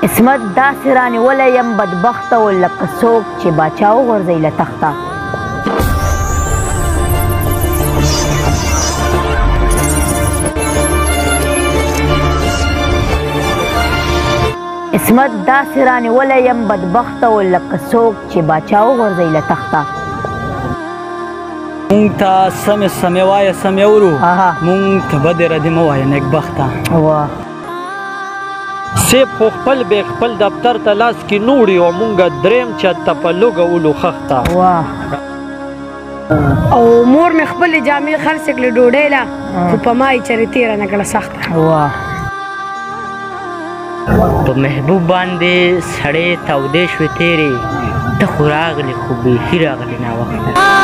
عصمت داسې رانیولی یم بدبخته و لکه څوک چې باچا وغورځوي له تخته. عصمت داسې رانیولی یم بدبخته و لکه څوک چې باچا وغورځوي له تخته. مونږ ته سمې سمې وایه سمې اورو، مونږ ته بدې ردې مه وایه نیکبخته. سیب خو خپل بې خپل دفتر ته لاس کې نوړي او مونږ دریم چت ته په لوږه ولو خښته. او مور مې خپلې جامې خرڅې کړې ډوډۍ له، خو په ما یې چرې تېره نه کړه سخته. په محبوب باندې سړې تودې شوې تېرې، ته خو راغلې خو بیخي راغلې ناوخته.